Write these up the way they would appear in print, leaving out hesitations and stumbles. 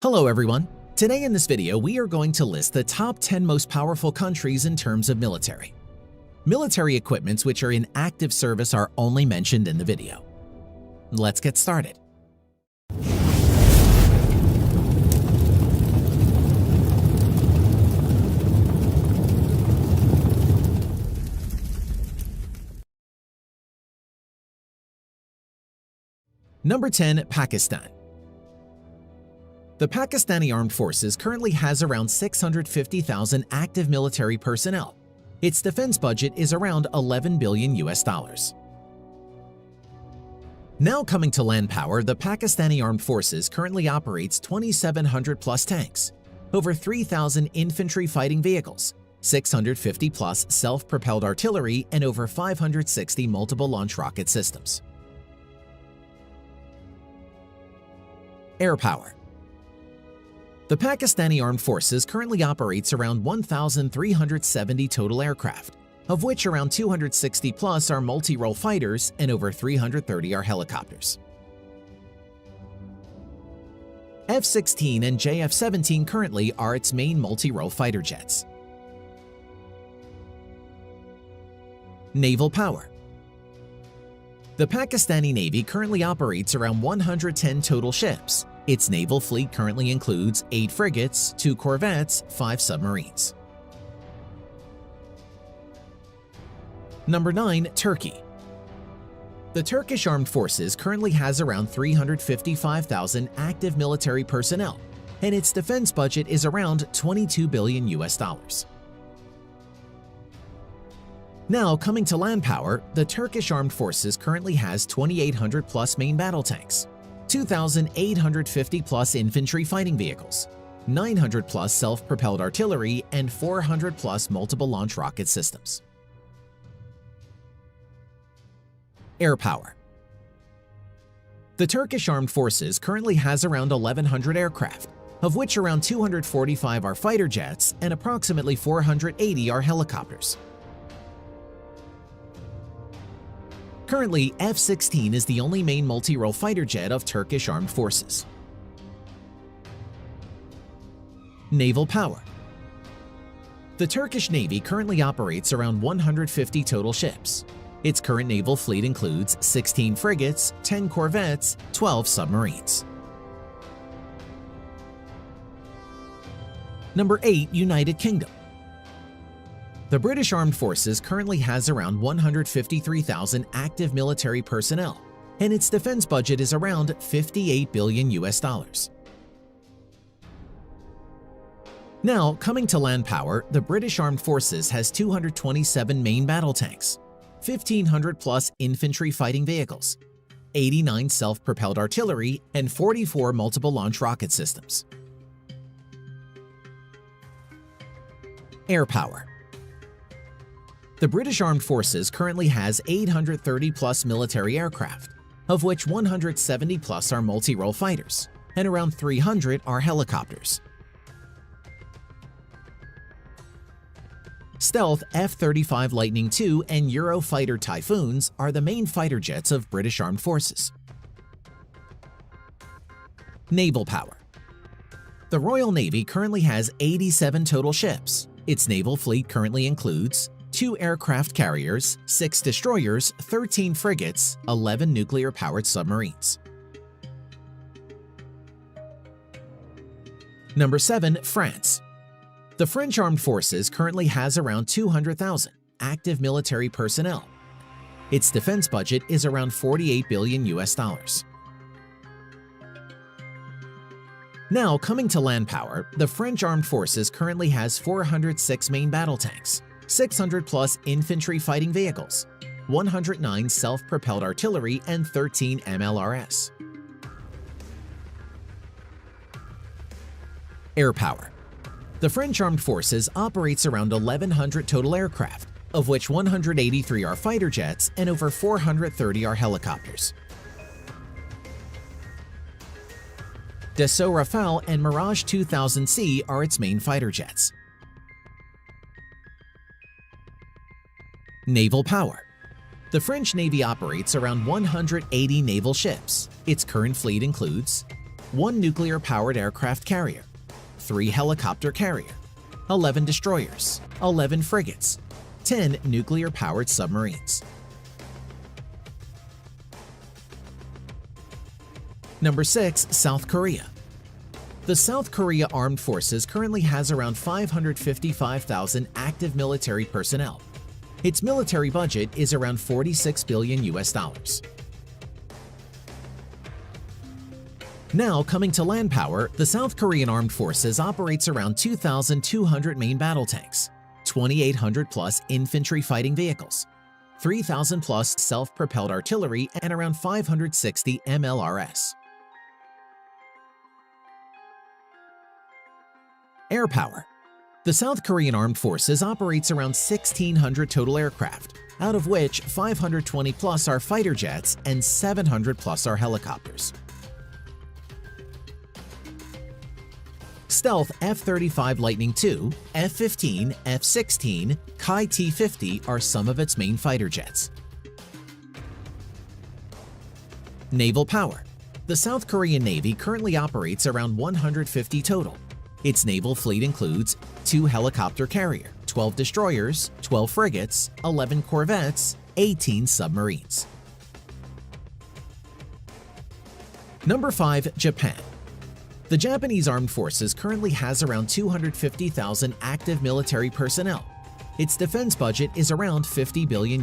Hello everyone! Today in this video we are going to list the top 10 most powerful countries in terms of military. Military equipments which are in active service are only mentioned in the video. Let's get started. Number 10. Pakistan. The Pakistani Armed Forces currently has around 650,000 active military personnel. Its defense budget is around $11 billion. Now coming to land power, the Pakistani Armed Forces currently operates 2,700 plus tanks, over 3,000 infantry fighting vehicles, 650 plus self-propelled artillery, and over 560 multiple launch rocket systems. Air power. The Pakistani Armed Forces currently operates around 1,370 total aircraft, of which around 260 plus are multi-role fighters and over 330 are helicopters. F-16 and JF-17 currently are its main multi-role fighter jets. Naval power. The Pakistani Navy currently operates around 110 total ships. Its naval fleet currently includes 8 frigates, 2 corvettes, 5 submarines. Number 9. Turkey. The Turkish Armed Forces currently has around 355,000 active military personnel, and its defense budget is around $22 billion. Now, coming to land power, the Turkish Armed Forces currently has 2,800 plus main battle tanks, 2,850 plus infantry fighting vehicles, 900 plus self-propelled artillery, and 400 plus multiple launch rocket systems. Air power. The Turkish Armed Forces currently has around 1,100 aircraft, of which around 245 are fighter jets and approximately 480 are helicopters. Currently, F-16 is the only main multi-role fighter jet of Turkish Armed Forces. Naval power. The Turkish Navy currently operates around 150 total ships. Its current naval fleet includes 16 frigates, 10 corvettes, 12 submarines. Number 8. United Kingdom. The British Armed Forces currently has around 153,000 active military personnel, and its defense budget is around $58 billion. Now, coming to land power, the British Armed Forces has 227 main battle tanks, 1,500 plus infantry fighting vehicles, 89 self-propelled artillery, and 44 multiple launch rocket systems. Air power. The British Armed Forces currently has 830 plus military aircraft, of which 170 plus are multi-role fighters, and around 300 are helicopters. Stealth F-35 Lightning II and Eurofighter Typhoons are the main fighter jets of British Armed Forces. Naval power. The Royal Navy currently has 87 total ships. Its naval fleet currently includes 2 aircraft carriers, 6 destroyers, 13 frigates, 11 nuclear-powered submarines. Number 7. France. The French Armed Forces currently has around 200,000 active military personnel. Its defense budget is around $48 billion. Now, coming to land power, the French Armed Forces currently has 406 main battle tanks, 600 plus infantry fighting vehicles, 109 self-propelled artillery, and 13 MLRS. Air power. The French Armed Forces operates around 1,100 total aircraft, of which 183 are fighter jets and over 430 are helicopters. Dassault Rafale and Mirage 2000C are its main fighter jets. Naval power. The French Navy operates around 180 naval ships. Its current fleet includes 1 nuclear-powered aircraft carrier, 3 helicopter carrier, 11 destroyers, 11 frigates, 10 nuclear-powered submarines. Number 6. South Korea. The South Korea Armed Forces currently has around 555,000 active military personnel. Its military budget is around $46 billion. Now, coming to land power, the South Korean Armed Forces operates around 2,200 main battle tanks, 2,800 plus infantry fighting vehicles, 3,000 plus self-propelled artillery, and around 560 MLRS. Air power. The South Korean Armed Forces operates around 1,600 total aircraft, out of which 520 plus are fighter jets and 700 plus are helicopters. Stealth F-35 Lightning II, F-15, F-16, Kai T-50 are some of its main fighter jets. Naval power. The South Korean Navy currently operates around 150 total. Its naval fleet includes 2 helicopter carrier, 12 destroyers, 12 frigates, 11 corvettes, 18 submarines. Number 5. Japan. The Japanese Armed Forces currently has around 250,000 active military personnel. Its defense budget is around $50 billion.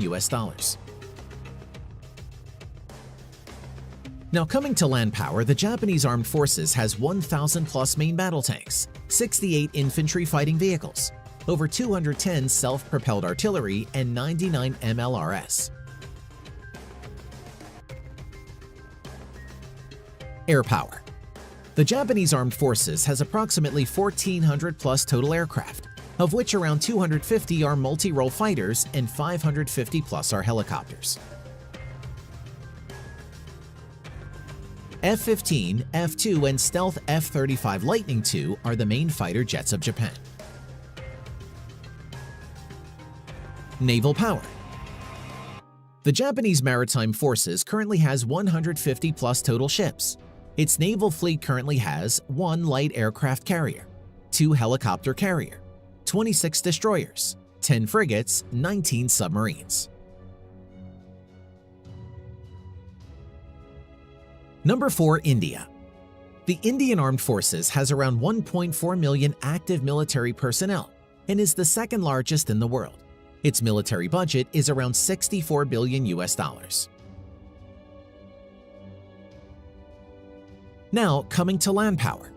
Now, coming to land power, the Japanese Armed Forces has 1,000 plus main battle tanks, 68 infantry fighting vehicles, over 210 self-propelled artillery, and 99 MLRS. Air power. The Japanese Armed Forces has approximately 1,400 plus total aircraft, of which around 250 are multi-role fighters and 550 plus are helicopters. F-15, F-2, and Stealth F-35 Lightning II are the main fighter jets of Japan. Naval power. The Japanese Maritime Forces currently has 150 plus total ships. Its naval fleet currently has 1 light aircraft carrier, 2 helicopter carrier, 26 destroyers, 10 frigates, 19 submarines. Number 4. India. The Indian Armed Forces has around 1.4 million active military personnel and is the second largest in the world. Its military budget is around $64 billion. Now, coming to land power.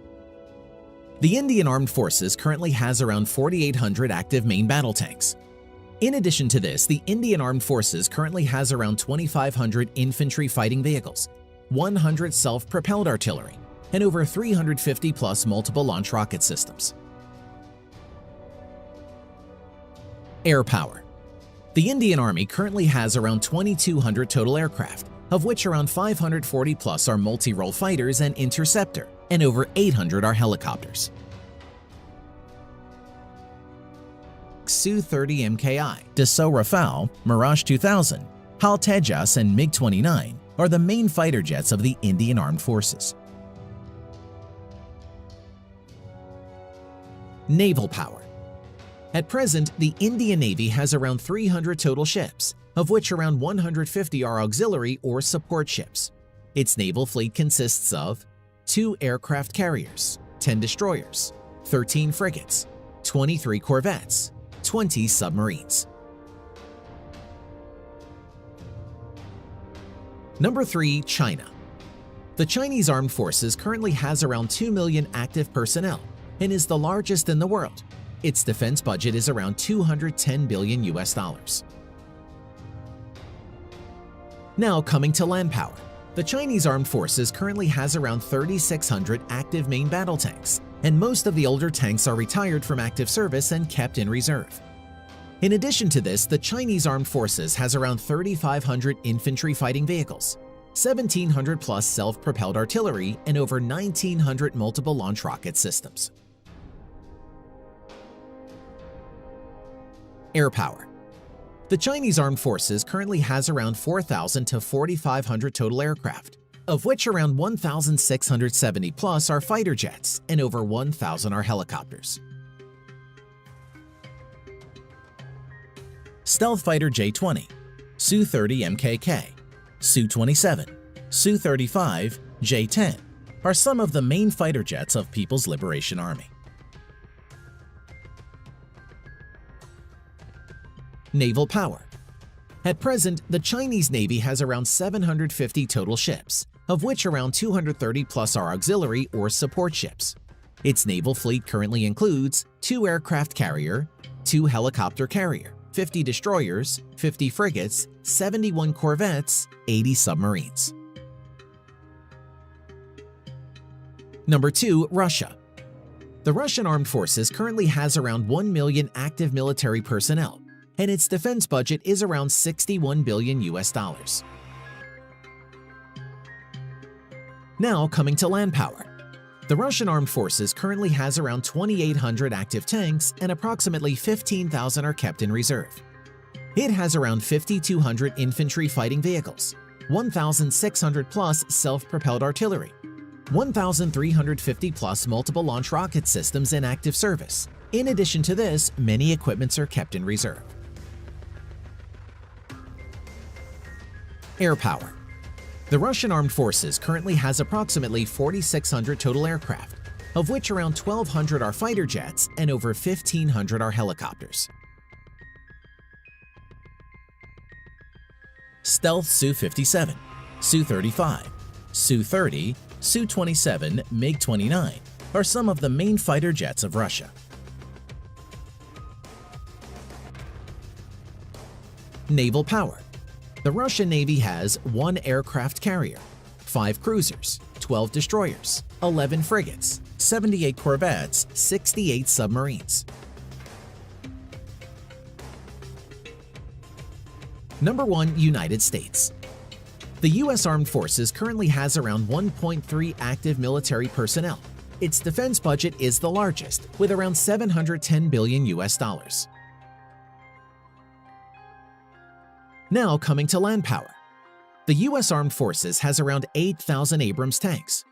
The Indian Armed Forces currently has around 4,800 active main battle tanks. In addition to this, the Indian Armed Forces currently has around 2,500 infantry fighting vehicles, 100 self-propelled artillery, and over 350 plus multiple launch rocket systems. Air power. The Indian Army currently has around 2,200 total aircraft, of which around 540 plus are multi-role fighters and interceptor, and over 800 are helicopters. Su-30 MKI, Dassault Rafale, Mirage 2000, HAL Tejas, and MiG-29 are the main fighter jets of the Indian Armed Forces. Naval power. At present, the Indian Navy has around 300 total ships, of which around 150 are auxiliary or support ships. Its naval fleet consists of 2 aircraft carriers, 10 destroyers, 13 frigates, 23 corvettes, 20 submarines. Number 3. China. The Chinese Armed Forces currently has around 2 million active personnel and is the largest in the world. Its defense budget is around $210 billion. Now, coming to land power. The Chinese Armed Forces currently has around 3,600 active main battle tanks, and most of the older tanks are retired from active service and kept in reserve. In addition to this, the Chinese Armed Forces has around 3,500 infantry fighting vehicles, 1,700 plus self-propelled artillery, and over 1,900 multiple launch rocket systems. Air power. The Chinese Armed Forces currently has around 4,000 to 4,500 total aircraft, of which around 1,670 plus are fighter jets and over 1,000 are helicopters. Stealth Fighter J-20, Su-30 MKK, Su-27, Su-35, J-10 are some of the main fighter jets of People's Liberation Army. Naval power. At present, the Chinese Navy has around 750 total ships, of which around 230 plus are auxiliary or support ships. Its naval fleet currently includes 2 aircraft carrier, 2 helicopter carrier, 50 destroyers, 50 frigates, 71 corvettes, 80 submarines. Number 2. Russia. The Russian Armed Forces currently has around 1 million active military personnel, and its defense budget is around $61 billion. Now coming to land power. The Russian Armed Forces currently has around 2,800 active tanks and approximately 15,000 are kept in reserve. It has around 5,200 infantry fighting vehicles, 1,600 plus self-propelled artillery, 1,350 plus multiple launch rocket systems in active service. In addition to this, many equipments are kept in reserve. Air power. The Russian Armed Forces currently has approximately 4,600 total aircraft, of which around 1,200 are fighter jets and over 1,500 are helicopters. Stealth Su-57, Su-35, Su-30, Su-27, MiG-29 are some of the main fighter jets of Russia. Naval power. The Russian Navy has 1 aircraft carrier, 5 cruisers, 12 destroyers, 11 frigates, 78 corvettes, 68 submarines. Number 1. United States. The U.S. Armed Forces currently has around 1.3 active military personnel. Its defense budget is the largest, with around $710 billion. Now coming to land power. The U.S. Armed Forces has around 8,000 Abrams tanks,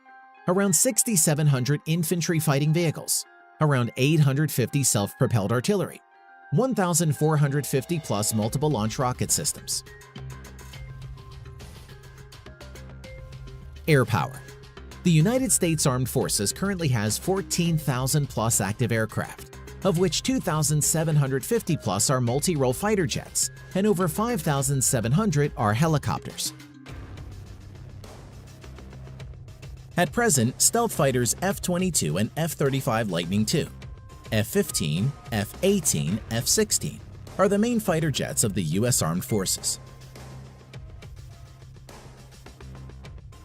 around 6,700 infantry fighting vehicles, around 850 self-propelled artillery, 1,450 plus multiple launch rocket systems. Air power. The United States Armed Forces currently has 14,000 plus active aircraft, of which 2,750 plus are multi-role fighter jets and over 5,700 are helicopters. At present, stealth fighters F-22 and F-35 Lightning II, F-15, F-18, F-16 are the main fighter jets of the U.S. Armed Forces.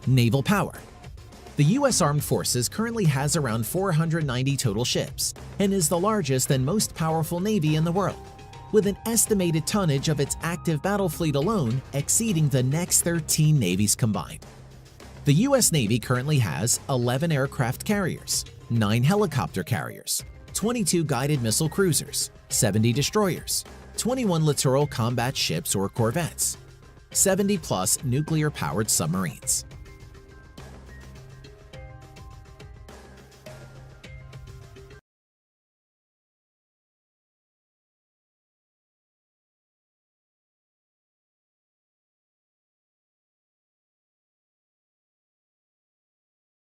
Naval power. The U.S. Armed Forces currently has around 490 total ships and is the largest and most powerful navy in the world, with an estimated tonnage of its active battle fleet alone exceeding the next 13 navies combined. The U.S. Navy currently has 11 aircraft carriers, 9 helicopter carriers, 22 guided missile cruisers, 70 destroyers, 21 littoral combat ships or corvettes, 70 plus nuclear-powered submarines.